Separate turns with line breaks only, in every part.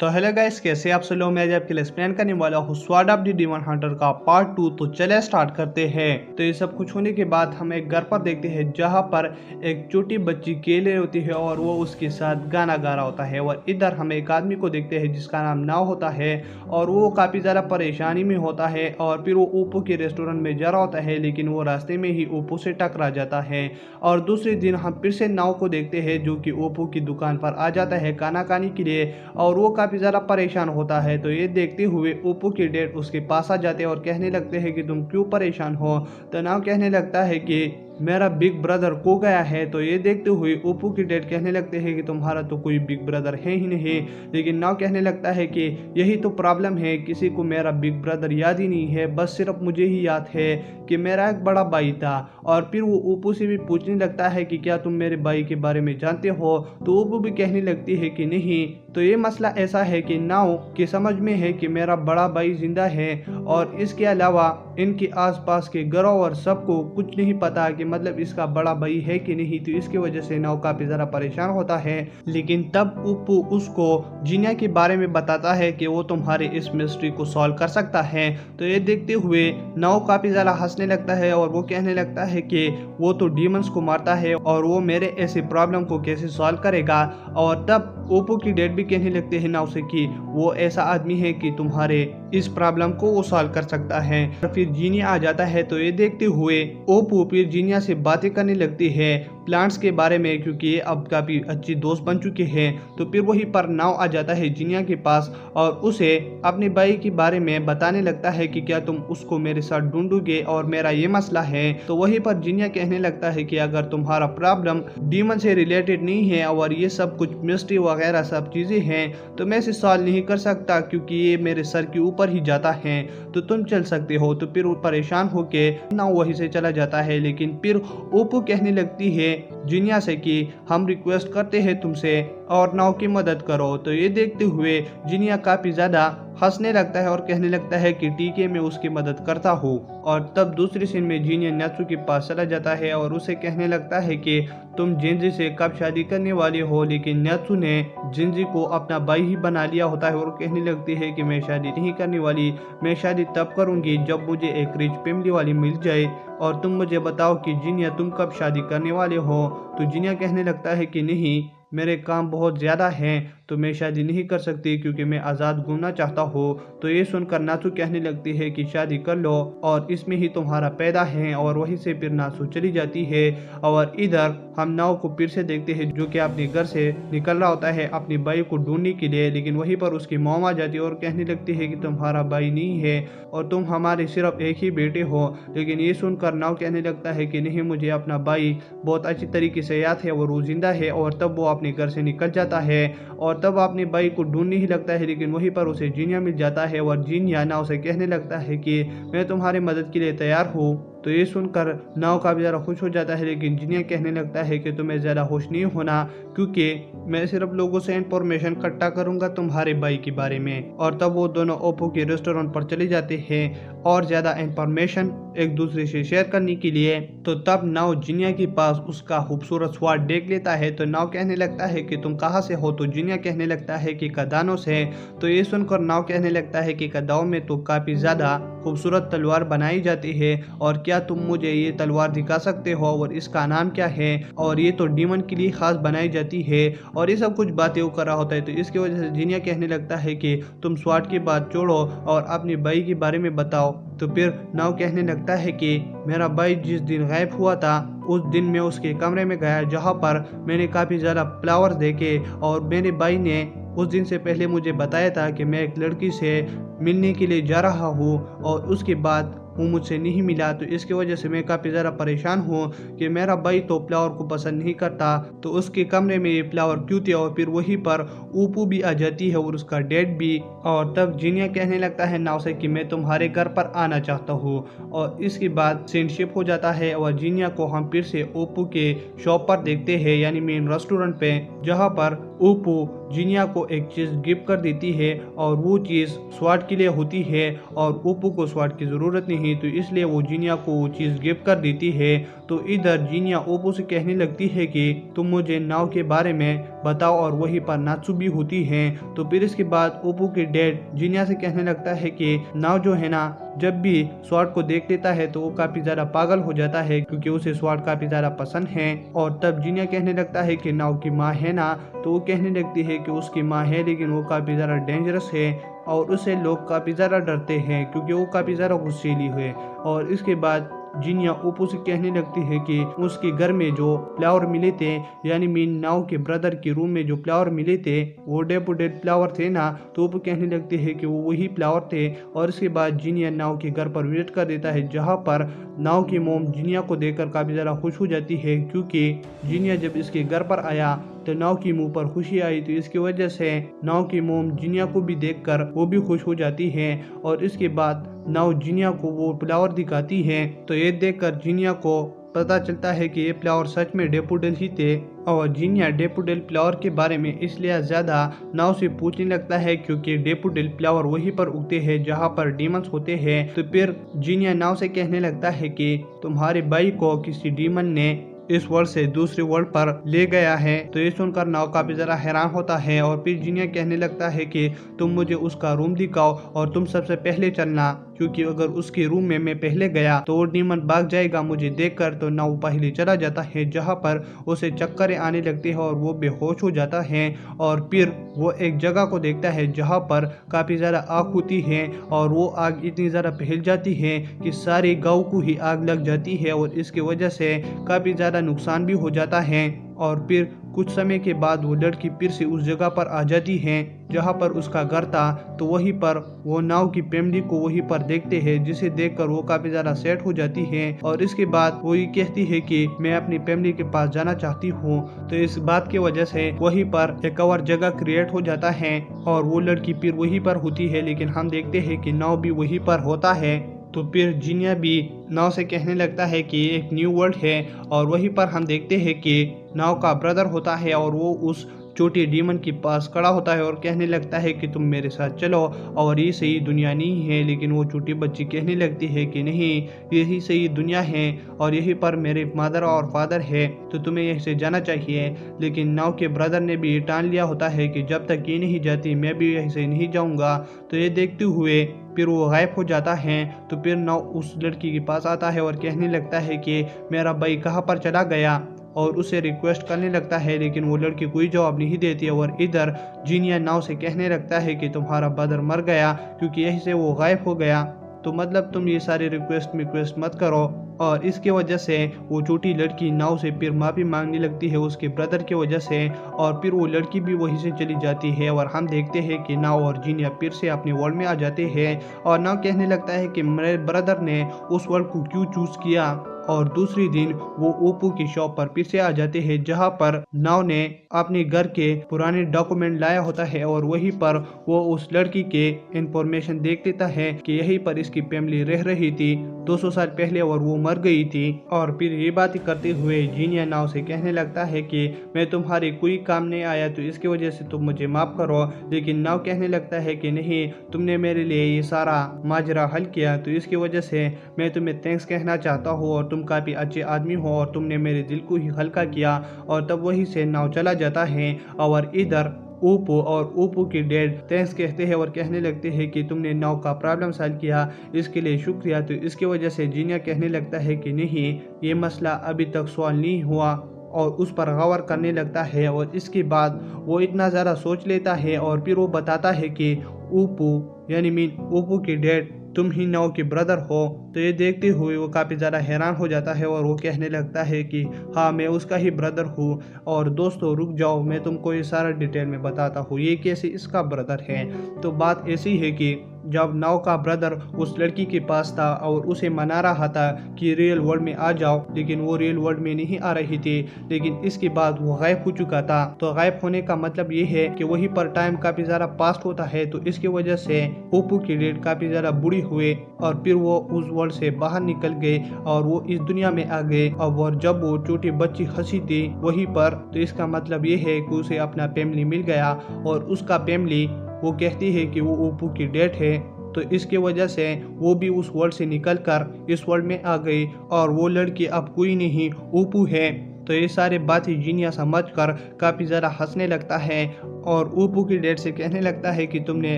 तो hello guys, कैसे आप सब लोग। मैं आज आपके लिए एक्सप्लेन करने वाला हूँ sword of the demon hunter का पार्ट 2। तो चले स्टार्ट करते हैं। तो ये सब कुछ होने के बाद हम एक घर पर देखते हैं जहाँ पर एक छोटी बच्ची केले होती है और वो उसके साथ गाना गा रहा होता है। और इधर हम एक आदमी को देखते हैं जिसका नाम नाव होता है और वो काफ़ी ज़्यादा परेशानी में होता है। और फिर वो ओप्पो के रेस्टोरेंट में जा रहा होता है, लेकिन वो रास्ते में ही ओप्पो से टकरा जाता है। और दूसरे दिन हम फिर से नाव को देखते हैं जो कि ओप्पो की दुकान पर आ जाता है खाना खाने के लिए, और वो काफ़ी ज़्यादा परेशान होता है। तो ये देखते हुए ओप्पो के डैड उसके पास आ जाते हैं और कहने लगते हैं कि तुम क्यों परेशान हो। तो नाव कहने लगता है कि मेरा बिग ब्रदर खो गया है। तो ये देखते हुए ओप्पो की डैड कहने लगते हैं कि तुम्हारा तो कोई बिग ब्रदर है ही नहीं। लेकिन नाव कहने लगता है कि यही तो प्रॉब्लम है, किसी को मेरा बिग ब्रदर याद ही नहीं है, बस सिर्फ मुझे ही याद है कि मेरा एक बड़ा भाई था। और फिर वो ओप्पो से भी पूछने लगता है कि क्या तुम मेरे भाई के बारे में जानते हो। तो ओप्पो भी कहने लगती है कि नहीं। तो ये मसला ऐसा है कि नाव की समझ में है कि मेरा बड़ा भाई जिंदा है, और इसके अलावा इनके आसपास के घरों और सबको कुछ नहीं पता कि मतलब इसका बड़ा भाई है कि नहीं। तो इसकी वजह से नाव काफी ज्यादा परेशान होता है। लेकिन तब ओप्पो उसको जीनिया के बारे में बताता है कि वो तुम्हारे इस मिस्ट्री को सॉल्व कर सकता है। तो ये देखते हुए नाव काफी ज्यादा हंसने लगता है और वो कहने लगता है कि वो तो डीमंस को मारता है और वो मेरे ऐसे प्रॉब्लम को कैसे सॉल्व करेगा। और तब ओप्पो की डैड भी कहने लगते हैं नाव से कि वो ऐसा आदमी है कि तुम्हारे इस प्रॉब्लम को वो सॉल्व कर सकता है। और फिर जीनिया आ जाता है। तो ये देखते हुए ओप्पो फिर जीनिया से बातें करने लगती है प्लांट्स के बारे में, क्योंकि ये अब काफी अच्छी दोस्त बन चुके हैं। तो फिर वहीं पर नाव आ जाता है जीनिया के पास और उसे अपने भाई के बारे में बताने लगता है कि क्या तुम उसको मेरे साथ ढूंढोगे और मेरा ये मसला है। तो वहीं पर जीनिया कहने लगता है कि अगर तुम्हारा प्रॉब्लम डीमन से रिलेटेड नहीं है और ये सब कुछ मिस्ट्री वगैरह सब चीजें हैं, तो मैं इसे सॉल्व नहीं कर सकता क्योंकि ये मेरे सर के ऊपर ही जाता है। तो तुम चल सकते हो। तो फिर वो परेशान होके नाव वहीं से चला जाता है। लेकिन फिर ओप्पो कहने लगती है जीनिया से कि हम रिक्वेस्ट करते हैं तुमसे और नाव की मदद करो। तो ये देखते हुए जीनिया काफी ज्यादा हंसने लगता है और कहने लगता है कि ठीक है, मैं उसकी मदद करता हूँ। और तब दूसरी सीन में जीनिया नात्सु के पास चला जाता है और उसे कहने लगता है कि तुम जिंजी से कब शादी करने वाले हो। लेकिन नात्सु ने जिंजी को अपना भाई ही बना लिया होता है और कहने लगती है कि मैं शादी नहीं करने वाली, मैं शादी तब करूंगी जब मुझे एक रिच फैमिली वाली मिल जाए। और तुम मुझे बताओ कि जीनिया तुम कब शादी करने वाले हो। तो जीनिया कहने लगता है कि नहीं, मेरे काम बहुत ज़्यादा हैं, तो मैं शादी नहीं कर सकती क्योंकि मैं आज़ाद घूमना चाहता हूँ। तो ये सुनकर नासु कहने लगती है कि शादी कर लो और इसमें ही तुम्हारा पैदा है। और वहीं से फिर नासु चली जाती है। और इधर हम नाव को फिर से देखते हैं जो कि अपने घर से निकल रहा होता है अपने भाई को ढूंढने के लिए। लेकिन वहीं पर उसकी मॉम आ जाती है और कहने लगती है कि तुम्हारा भाई नहीं है और तुम हमारे सिर्फ एक ही बेटे हो। लेकिन ये सुनकर नाव कहने लगता है कि नहीं, मुझे अपना भाई बहुत अच्छी तरीके से याद है और वो जिंदा है। और तब वो अपने घर से निकल जाता है और तब अपने भाई को ढूंढने ही लगता है। लेकिन वहीं पर उसे जीनिया मिल जाता है और जीनिया नाव से कहने लगता है कि मैं तुम्हारी मदद के लिए तैयार हूँ। तो ये सुनकर नाव काफी ज़्यादा खुश हो जाता है। लेकिन जीनिया कहने लगता है कि तुम्हें ज़्यादा खुश नहीं होना, क्योंकि मैं सिर्फ लोगों से इंफॉर्मेशन इकट्ठा करूंगा तुम्हारे भाई के बारे में। और तब वो दोनों ओप्पो के रेस्टोरेंट पर चले जाते हैं और ज़्यादा इंफॉर्मेशन एक दूसरे से शेयर करने के लिए। तो तब नाव जीनिया के पास उसका खूबसूरत स्वॉर्ड देख लेता है। तो नाव कहने लगता है कि तुम कहाँ से हो। तो जीनिया कहने लगता है कि कदानों से। तो ये सुनकर नाव कहने लगता है कि कदाओं में तो काफ़ी ज़्यादा खूबसूरत तलवार बनाई जाती है, और क्या तुम मुझे ये तलवार दिखा सकते हो और इसका नाम क्या है, और ये तो डीमन के लिए खास बनाई जाती है। और ये सब कुछ बातें वो कर रहा होता है। तो इसकी वजह से जीनिया कहने लगता है कि तुम स्वॉर्ड की बात छोड़ो और अपने भाई के बारे में बताओ। तो फिर नाव कहने लगता है कि मेरा भाई जिस दिन गायब हुआ था उस दिन मैं उसके कमरे में गया जहाँ पर मैंने काफ़ी ज़्यादा फ्लावर्स देखे, और मेरे भाई ने उस दिन से पहले मुझे बताया था कि मैं एक लड़की से मिलने के लिए जा रहा हूँ, और उसके बाद वो मुझसे नहीं मिला। तो इसकी वजह से मैं काफ़ी ज़्यादा परेशान हूँ कि मेरा भाई तो फ्लावर को पसंद नहीं करता, तो उसके कमरे में ये फ्लावर क्यों थे। और फिर वहीं पर ऊपू भी आ जाती है और उसका डैड भी। और तब जीनिया कहने लगता है नाव से कि मैं तुम्हारे घर पर आना चाहता हूँ। और इसके बाद फ्रेंडशिप हो जाता है और जीनिया को हम फिर से ओप्पो के शॉप पर देखते हैं, यानी मेन रेस्टोरेंट पे, जहाँ पर ओप्पो जीनिया को एक चीज़ गिफ्ट कर देती है और वो चीज़ स्वॉर्ड के लिए होती है और ओप्पो को स्वॉर्ड की ज़रूरत नहीं, तो इसलिए वो जीनिया को वो चीज़ गिफ्ट कर देती है। तो इधर जीनिया ओप्पो से कहने लगती है कि तुम मुझे नाव के बारे में बताओ और वहीं पर नात्सुबी होती है। तो फिर इसके बाद ओप्पो के डैड जीनिया से कहने लगता है कि नाव जो है ना जब भी स्वॉर्ड को देख लेता है तो वो काफी ज्यादा पागल हो जाता है क्योंकि उसे स्वॉर्ड काफी ज्यादा पसंद है। और तब जीनिया कहने लगता है कि नाव की माँ है ना, तो वो कहने लगती है कि उसकी माँ है लेकिन वो काफी ज्यादा डेंजरस है और उसे लोग काफी ज्यादा डरते हैं क्योंकि वो काफी ज्यादा गुस्सैली है। और इसके बाद जीनिया ओप्पो से कहने लगती है कि उसके घर में जो फ्लावर मिले थे यानी मीन नाव के ब्रदर के रूम में जो फ्लावर मिले थे वो डेपोडेड फ्लावर थे ना, तो ओप्पो कहने लगती है कि वो वही फ्लावर थे। और इसके बाद जीनिया नाव के घर पर विजिट कर देता है जहाँ पर नाव की मोम जीनिया को देखकर काफी ज्यादा खुश हो जाती है क्योंकि जीनिया जब इसके घर पर आया तो नाव की मुंह पर खुशी आई, तो इसकी वजह से नाव की मोम जीनिया को भी देखकर वो भी खुश हो जाती है। और इसके बाद नाव जीनिया को वो फ्लावर दिखाती है, तो ये देखकर जीनिया को पता चलता है कि ये फ्लावर सच में डेफोडिल ही थे। और जीनिया डेफोडिल फ्लावर के बारे में इसलिए ज्यादा नाव से पूछने लगता है क्योंकि डेफोडिल फ्लावर वहीं पर उगते हैं जहाँ पर डीमंस होते हैं। तो फिर जीनिया नाव से कहने लगता है कि तुम्हारे भाई को किसी डीमन ने इस वर्ल्ड से दूसरे वर्ल्ड पर ले गया है। तो ये सुनकर नाव काफी जरा हैरान होता है और फिर जीनिया कहने लगता है कि तुम मुझे उसका रूम दिखाओ और तुम सबसे पहले चलना क्योंकि अगर उसके रूम में मैं पहले गया तो वो डीमन भाग जाएगा मुझे देखकर। तो नाव पहले चला जाता है जहाँ पर उसे चक्कर आने लगती है और वो बेहोश हो जाता है। और फिर वो एक जगह को देखता है जहाँ पर काफी ज्यादा आग होती है और वो आग इतनी ज्यादा फैल जाती है कि सारे गांव को ही आग लग जाती है और इसकी वजह से काफी ज्यादा नुकसान भी हो जाता है। और फिर कुछ समय के बाद वो लड़की फिर से उस जगह पर आ जाती है जहाँ पर उसका घर था। तो वहीं पर वो नाव की फैमिली को वहीं पर देखते हैं जिसे देखकर वो काफी ज्यादा सैड हो जाती है। और इसके बाद वो ये कहती है कि मैं अपनी फैमिली के पास जाना चाहती हूँ। तो इस बात की वजह से वहीं पर एक और जगह क्रिएट हो जाता है और वो लड़की फिर वहीं पर होती है, लेकिन हम देखते हैं कि नाव भी वहीं पर होता है। तो फिर जीनिया भी नाव से कहने लगता है कि एक न्यू वर्ल्ड है और वहीं पर हम देखते हैं कि नाव का ब्रदर होता है और वो उस छोटी डीमन के पास खड़ा होता है और कहने लगता है कि तुम मेरे साथ चलो और ये सही दुनिया नहीं है। लेकिन वो छोटी बच्ची कहने लगती है कि नहीं, यही सही दुनिया है और यहीं पर मेरे मदर और फादर है, तो तुम्हें यहीं से जाना चाहिए। लेकिन नाव के ब्रदर ने भी ठान लिया होता है कि जब तक ये नहीं जाती मैं भी यहीं से नहीं जाऊंगा। तो ये देखते हुए फिर वो गायब हो जाता है। तो फिर नाव उस लड़की के पास आता है और कहने लगता है कि मेरा भाई कहाँ पर चला गया और उसे रिक्वेस्ट करने लगता है, लेकिन वो लड़की कोई जवाब नहीं देती है। और इधर जीनिया नाव से कहने लगता है कि तुम्हारा ब्रदर मर गया क्योंकि यहीं से वो गायब हो गया, तो मतलब तुम ये सारे रिक्वेस्ट मत करो। और इसके वजह से वो छोटी लड़की नाव से फिर माफ़ी मांगने लगती है उसके ब्रदर की वजह से और फिर वो लड़की भी वहीं से चली जाती है। और हम देखते हैं कि नाव और जीनिया फिर से अपने वर्ल्ड में आ जाते हैं और नाव कहने लगता है कि मेरे ब्रदर ने उस वर्ल्ड को क्यों चूज किया। और दूसरी दिन वो ओप्पो की शॉप पर फिर से आ जाते हैं जहाँ पर नाव ने अपने घर के पुराने डॉक्यूमेंट लाया होता है और वहीं पर वो उस लड़की के इंफॉर्मेशन देख लेता है कि यहीं पर इसकी फैमिली रह रही थी 200 साल पहले और वो मर गई थी। और फिर ये बात करते हुए जीनिया नाव से कहने लगता है कि मैं तुम्हारे कोई काम नहीं आया तो इसकी वजह से तुम मुझे माफ करो। लेकिन नाव कहने लगता है कि नहीं, तुमने मेरे लिए ये सारा माजरा हल किया तो इसकी वजह से मैं तुम्हें थैंक्स कहना चाहता हूँ और तुम काफ़ी अच्छे आदमी हो और तुमने मेरे दिल को ही हल्का किया। और तब वहीं से नाव चला जाता है और इधर ओप्पो और ओप्पो के डैड थैंक्स कहते हैं और कहने लगते हैं कि तुमने नाव का प्रॉब्लम सॉल्व किया, इसके लिए शुक्रिया। तो इसकी वजह से जीनिया कहने लगता है कि नहीं, ये मसला अभी तक सॉल्व नहीं हुआ और उस पर गौर करने लगता है। और इसके बाद वो इतना ज़्यादा सोच लेता है और फिर वो बताता है कि ओप्पो यानी मीन ओप्पो के डैड तुम ही नाव के ब्रदर हो। तो ये देखते हुए वो काफ़ी ज़्यादा हैरान हो जाता है और वो कहने लगता है कि हाँ, मैं उसका ही ब्रदर हूँ। और दोस्तों रुक जाओ, मैं तुमको ये सारा डिटेल में बताता हूँ ये कैसे इसका ब्रदर है। तो बात ऐसी है कि जब नाव का ब्रदर उस लड़की के पास था और उसे मना रहा था कि रियल वर्ल्ड में आ जाओ, लेकिन वो रियल वर्ल्ड में नहीं आ रही थी। लेकिन इसके बाद वो गायब हो चुका था। तो गायब होने का मतलब ये है कि वहीं पर टाइम काफी ज्यादा पास्ट होता है। तो इसकी वजह से ओप्पो की डेट काफी ज्यादा बुरी हुए और फिर वो उस वर्ल्ड से बाहर निकल गए और वो इस दुनिया में आ गए। और जब वो छोटी बच्ची हंसी थी वहीं पर, तो इसका मतलब ये है कि उसे अपना फैमिली मिल गया और उसका फैमिली वो कहती है कि वो ओप्पो की डेट है तो इसकी वजह से वो भी उस वर्ल्ड से निकल कर इस वर्ल्ड में आ गई और वो लड़की अब कोई नहीं ऊपू है। तो ये सारे बातें जीनिया समझ कर काफ़ी ज़्यादा हंसने लगता है और ऊपू की डैड से कहने लगता है कि तुमने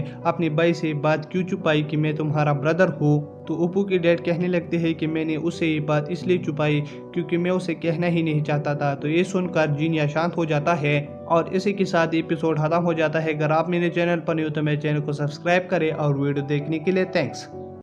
अपने भाई से बात क्यों छुपाई कि मैं तुम्हारा ब्रदर हूँ। तो ऊपू की डैड कहने लगते हैं कि मैंने उससे ये बात इसलिए छुपाई क्योंकि मैं उसे कहना ही नहीं चाहता था। तो ये सुनकर जीनिया शांत हो जाता है और इसी के साथ एपिसोड खत्म हो जाता है। अगर आप मेरे चैनल पर नहीं हो तो मेरे चैनल को सब्सक्राइब करें और वीडियो देखने के लिए थैंक्स।